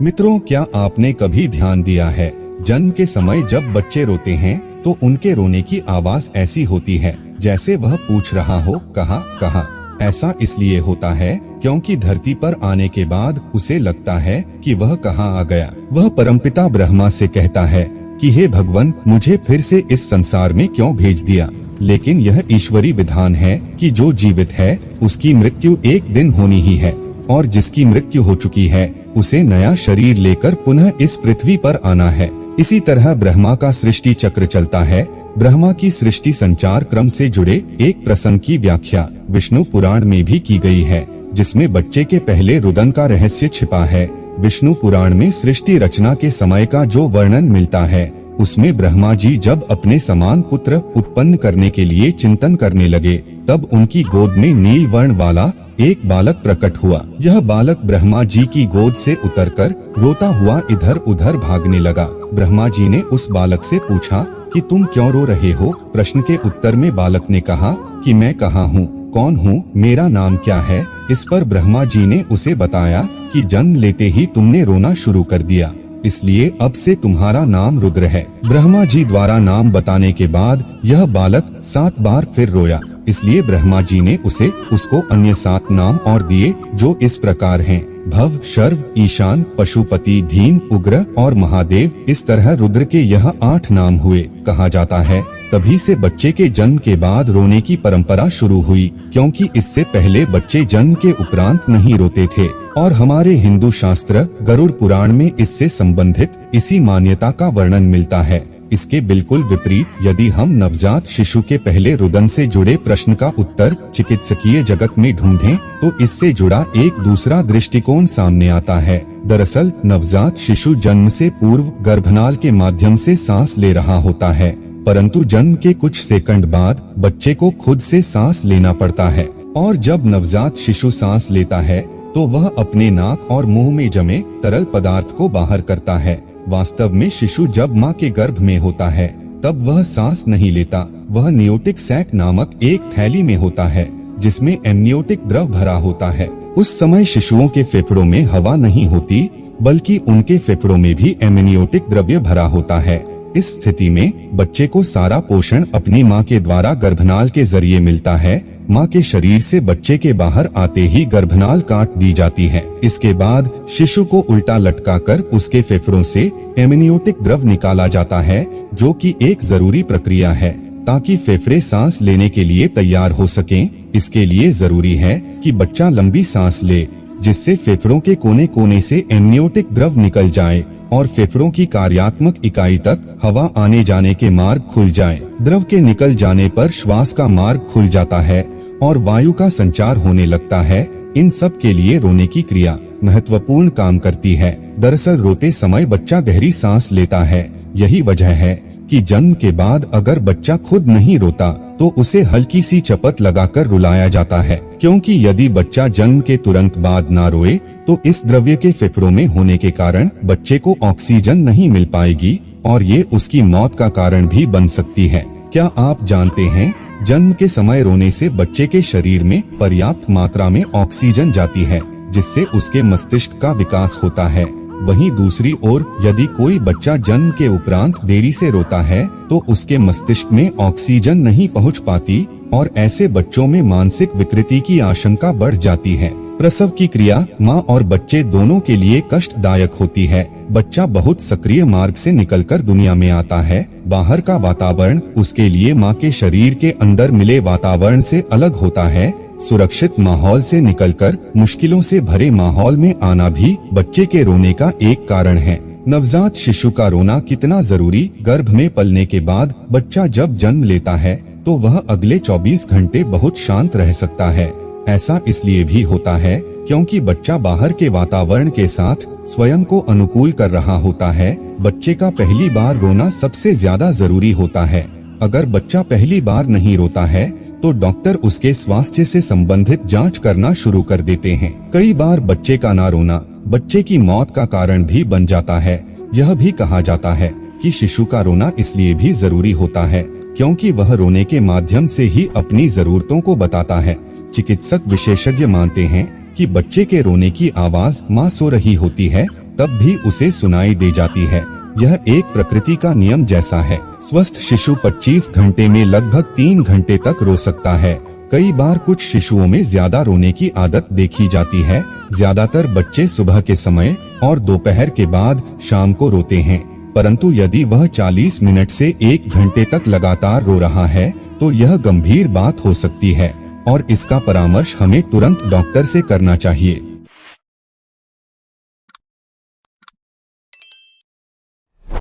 मित्रों, क्या आपने कभी ध्यान दिया है, जन्म के समय जब बच्चे रोते हैं तो उनके रोने की आवाज ऐसी होती है जैसे वह पूछ रहा हो कहाँ कहाँ। ऐसा इसलिए होता है क्योंकि धरती पर आने के बाद उसे लगता है कि वह कहाँ आ गया। वह परमपिता ब्रह्मा से कहता है कि हे भगवान, मुझे फिर से इस संसार में क्यों भेज दिया। लेकिन यह ईश्वरी विधान है कि जो जीवित है उसकी मृत्यु एक दिन होनी ही है, और जिसकी मृत्यु हो चुकी है उसे नया शरीर लेकर पुनः इस पृथ्वी पर आना है। इसी तरह ब्रह्मा का सृष्टि चक्र चलता है। ब्रह्मा की सृष्टि संचार क्रम से जुड़े एक प्रसंग की व्याख्या विष्णु पुराण में भी की गई है, जिसमें बच्चे के पहले रुदन का रहस्य छिपा है। विष्णु पुराण में सृष्टि रचना के समय का जो वर्णन मिलता है उसमें ब्रह्मा जी जब अपने समान पुत्र उत्पन्न करने के लिए चिंतन करने लगे तब उनकी गोद में नील वर्ण वाला एक बालक प्रकट हुआ। यह बालक ब्रह्मा जी की गोद से उतरकर रोता हुआ इधर उधर भागने लगा। ब्रह्मा जी ने उस बालक से पूछा कि तुम क्यों रो रहे हो। प्रश्न के उत्तर में बालक ने कहा कि मैं कहाँ हूँ, कौन हूँ, मेरा नाम क्या है। इस पर ब्रह्मा जी ने उसे बताया कि जन्म लेते ही तुमने रोना शुरू कर दिया, इसलिए अब से तुम्हारा नाम रुद्र है। ब्रह्मा जी द्वारा नाम बताने के बाद यह बालक 7 बार फिर रोया, इसलिए ब्रह्मा जी ने उसको अन्य 7 नाम और दिए, जो इस प्रकार हैं: भव, शर्व, ईशान, पशुपति, भीम, उग्र और महादेव। इस तरह रुद्र के यह 8 नाम हुए। कहा जाता है तभी से बच्चे के जन्म के बाद रोने की परंपरा शुरू हुई, क्योंकि इससे पहले बच्चे जन्म के उपरांत नहीं रोते थे। और हमारे हिंदू शास्त्र गरुड़ पुराण में इससे संबंधित इसी मान्यता का वर्णन मिलता है। इसके बिल्कुल विपरीत यदि हम नवजात शिशु के पहले रुदन से जुड़े प्रश्न का उत्तर चिकित्सकीय जगत में ढूंढें तो इससे जुड़ा एक दूसरा दृष्टिकोण सामने आता है। दरअसल नवजात शिशु जन्म से पूर्व गर्भनाल के माध्यम से सांस ले रहा होता है, परंतु जन्म के कुछ सेकंड बाद बच्चे को खुद से सांस लेना पड़ता है। और जब नवजात शिशु सांस लेता है तो वह अपने नाक और मुंह में जमे तरल पदार्थ को बाहर करता है। वास्तव में शिशु जब माँ के गर्भ में होता है तब वह सांस नहीं लेता। वह नियोटिक सैक नामक एक थैली में होता है जिसमें एमनियोटिक द्रव भरा होता है। उस समय शिशुओं के फेफड़ों में हवा नहीं होती, बल्कि उनके फेफड़ों में भी एमनियोटिक द्रव्य भरा होता है। इस स्थिति में बच्चे को सारा पोषण अपनी माँ के द्वारा गर्भनाल के जरिए मिलता है। माँ के शरीर से बच्चे के बाहर आते ही गर्भनाल काट दी जाती है। इसके बाद शिशु को उल्टा लटकाकर उसके फेफड़ों से एमनियोटिक द्रव निकाला जाता है, जो कि एक जरूरी प्रक्रिया है ताकि फेफड़े सांस लेने के लिए तैयार हो सकें। इसके लिए जरूरी है कि बच्चा लंबी सांस ले, जिससे फेफड़ों के कोने कोने से एमनियोटिक द्रव निकल जाए और फेफड़ों की कार्यात्मक इकाई तक हवा आने जाने के मार्ग खुल जाए। द्रव के निकल जाने पर श्वास का मार्ग खुल जाता है और वायु का संचार होने लगता है। इन सब के लिए रोने की क्रिया महत्वपूर्ण काम करती है। दरअसल रोते समय बच्चा गहरी सांस लेता है। यही वजह है कि जन्म के बाद अगर बच्चा खुद नहीं रोता तो उसे हल्की सी चपत लगाकर रुलाया जाता है, क्योंकि यदि बच्चा जन्म के तुरंत बाद ना रोए तो इस द्रव्य के फेफड़ों में होने के कारण बच्चे को ऑक्सीजन नहीं मिल पाएगी और ये उसकी मौत का कारण भी बन सकती है। क्या आप जानते हैं, जन्म के समय रोने से बच्चे के शरीर में पर्याप्त मात्रा में ऑक्सीजन जाती है, जिससे उसके मस्तिष्क का विकास होता है। वहीं दूसरी ओर यदि कोई बच्चा जन्म के उपरांत देरी से रोता है तो उसके मस्तिष्क में ऑक्सीजन नहीं पहुंच पाती और ऐसे बच्चों में मानसिक विकृति की आशंका बढ़ जाती है। प्रसव की क्रिया माँ और बच्चे दोनों के लिए कष्टदायक होती है। बच्चा बहुत सक्रिय मार्ग से निकलकर दुनिया में आता है। बाहर का वातावरण उसके लिए माँ के शरीर के अंदर मिले वातावरण से अलग होता है। सुरक्षित माहौल से निकलकर मुश्किलों से भरे माहौल में आना भी बच्चे के रोने का एक कारण है। नवजात शिशु का रोना कितना जरूरी। गर्भ में पलने के बाद बच्चा जब जन्म लेता है तो वह अगले 24 घंटे बहुत शांत रह सकता है। ऐसा इसलिए भी होता है क्योंकि बच्चा बाहर के वातावरण के साथ स्वयं को अनुकूल कर रहा होता है। बच्चे का पहली बार रोना सबसे ज्यादा जरूरी होता है। अगर बच्चा पहली बार नहीं रोता है तो डॉक्टर उसके स्वास्थ्य से संबंधित जांच करना शुरू कर देते हैं। कई बार बच्चे का ना रोना बच्चे की मौत का कारण भी बन जाता है। यह भी कहा जाता है कि शिशु का रोना इसलिए भी जरूरी होता है क्योंकि वह रोने के माध्यम से ही अपनी जरूरतों को बताता है। चिकित्सक विशेषज्ञ मानते हैं कि बच्चे के रोने की आवाज माँ सो रही होती है तब भी उसे सुनाई दे जाती है। यह एक प्रकृति का नियम जैसा है। स्वस्थ शिशु 25 घंटे में लगभग 3 घंटे तक रो सकता है। कई बार कुछ शिशुओं में ज्यादा रोने की आदत देखी जाती है। ज्यादातर बच्चे सुबह के समय और दोपहर के बाद शाम को रोते हैं, परंतु यदि वह 40 मिनट से 1 घंटे तक लगातार रो रहा है तो यह गंभीर बात हो सकती है और इसका परामर्श हमें तुरंत डॉक्टर से करना चाहिए।